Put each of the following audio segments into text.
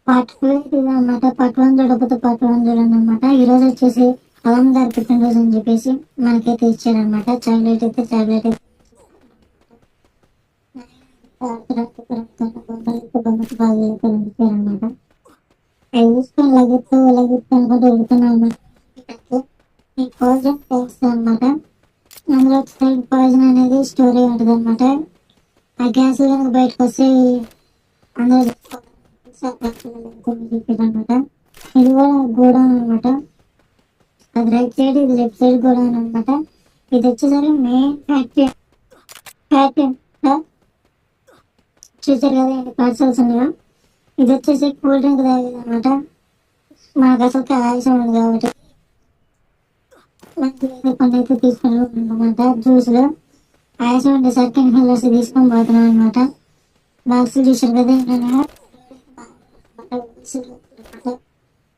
Part 2 ఇదనమాట. Part 1 చూడకపోతే part 1 చూడండి అనమాట. ఈరోజు వచ్చేసి కలాం గారి పుట్టినరోజు అని చెప్పేసి మనకైతే ఇచ్చారనమాట. చాక్లెట్ అయితే చాక్లెట్ అయితే బొమ్మకి బాగా ఇచ్చారనమాట. అవి చూసుకొని లగిత్తు అనుకుంటూ ఉడుకుతున్నాను అనమాట. ఈ పాయిజన్ టేస్ట్ అనమాట. అందులో సైడ్ పాయిజన్ అనేది స్టోరీ ఉంటుంది అనమాట. ఆ గ్యాస్ కనుక బయటకు వస్తే అందులో అనమాట. ఇది కూడా గోడౌన్ అనమాట. అది రైట్ సైడ్, ఇది లెఫ్ట్ సైడ్ గోడౌన్ అనమాట. ఇది వచ్చేసరికి మెయిన్ ఫ్యాక్టరీ. ఫ్యాక్టరీ చూసారు కదా ఎన్ని పార్సల్స్ ఉన్నాయో. ఇది వచ్చేసి కూల్ డ్రింక్ తాగేది అనమాట. మనకు అసలు ఆయుషం ఉంది కాబట్టి మంచిగా కొన్ని అయితే తీసుకుని అనమాట. జ్యూస్లో ఆయుషం ఉండేసరికి ఇన్హేలర్స్ తీసుకొని పోతున్నాం అనమాట. బాక్స్ చూసారు కదా ఏంటంటే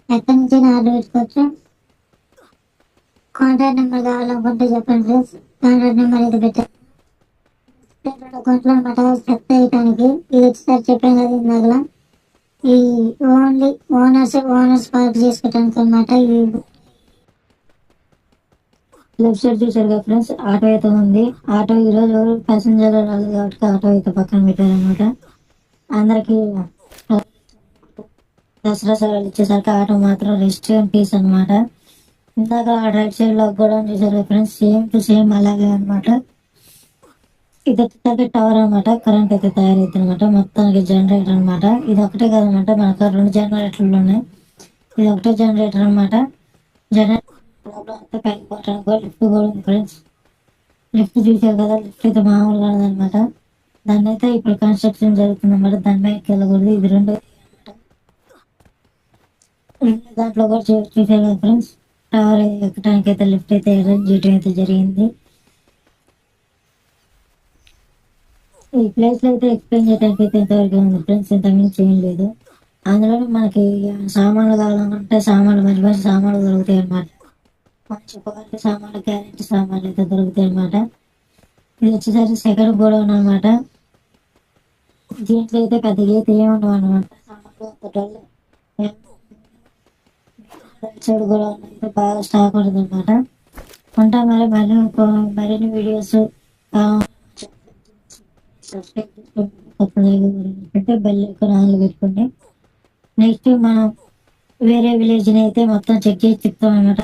ఎక్కడి నుంచి ఆర్డర్ పెట్టుకోవచ్చు. కాంటాక్ట్ నెంబర్ కావాలనుకుంటే చెప్పండి ఫ్రెండ్స్. కాంటాక్ట్ నెంబర్ అయితే పెట్టారు అకౌంట్లో అనమాట. సెట్ అయ్యటానికి ఇది వచ్చేసరి చెప్పాను కదా ఇందాక. ఈ ఓన్లీ ఓనర్స్ పార్క్ చేసుకోవటానికి అనమాట. ఈ లెఫ్ట్ సైడ్ చూసారు కదా ఫ్రెండ్స్, ఆటో అయితే ఉంది. ఆటో ఈరోజు ఎవరు ప్యాసింజర్ రాలేదు కాబట్టి ఆటో అయితే పక్కన పెట్టారనమాట. అందరికి దసరా సెలవులు ఇచ్చేసరికి ఆటో మాత్రం రెస్ట్ అండ్ పీస్ అనమాట. ఇందాక రైట్ సైడ్ లో కూడా చూసారు ఫ్రెండ్స్, సేమ్ టు సేమ్ అలాగే అనమాట. ఇది వచ్చేసరికి టవర్ అనమాట. కరెంట్ అయితే తయారైతుంది అనమాట. మొత్తానికి జనరేటర్ అనమాట. ఇది ఒకటే కదనమాట, మనకు 2 జనరేటర్లు ఉన్నాయి. ఇది ఒకటే జనరేటర్ అనమాట. జనరేటర్ లిఫ్ట్ కూడా ఉంది ఫ్రెండ్స్. లిఫ్ట్ చూసారు కదా, లిఫ్ట్ అయితే మామూలుగా అనమాట. దాన్ని అయితే ఇప్పుడు కన్స్ట్రక్షన్ జరుగుతుంది అనమాట. దాని పైకి వెళ్ళకూడదు. ఇది రెండు దాంట్లో కూడా చూసారు కదా ఫ్రెండ్స్, టవర్ ఎక్కడానికి అయితే లిఫ్ట్ అయితే అరేంజ్ చేయడం అయితే జరిగింది. ఈ ప్లేస్ లో అయితే ఎక్స్ప్లెయిన్ చేయడానికి అయితే ఇంతవరకు ఉంది ఫ్రెండ్స్, ఇంతకుమించి ఏం లేదు. అందులో మనకి సామాన్లు కావాలనుకుంటే సామాన్లు మంచి మంచి సామాన్లు దొరుకుతాయి అనమాట. మనం చెప్పగలిగే సామాన్లు, గ్యారెంటీ సామాన్లు అయితే దొరుకుతాయి అనమాట. ఇది వచ్చేసరికి సెకండ్ గోడౌన్ అనమాట. దీంట్లో అయితే పెద్దగా అయితే ఏముండవు అనమాట. సామాన్లు సైడ్ కూడా అయితే బాగా స్టాక్ ఉంటుంది అనమాట. ఉంటా మరి మరిన్ని వీడియోస్ సబ్స్క్రైబ్ చేసుకోండి. బెల్ ఐకాన్ ఆన్లో పెట్టుకోండి. నెక్స్ట్ మనం వేరే విలేజ్ని అయితే మొత్తం చెక్ చేసి చెప్తాం అనమాట.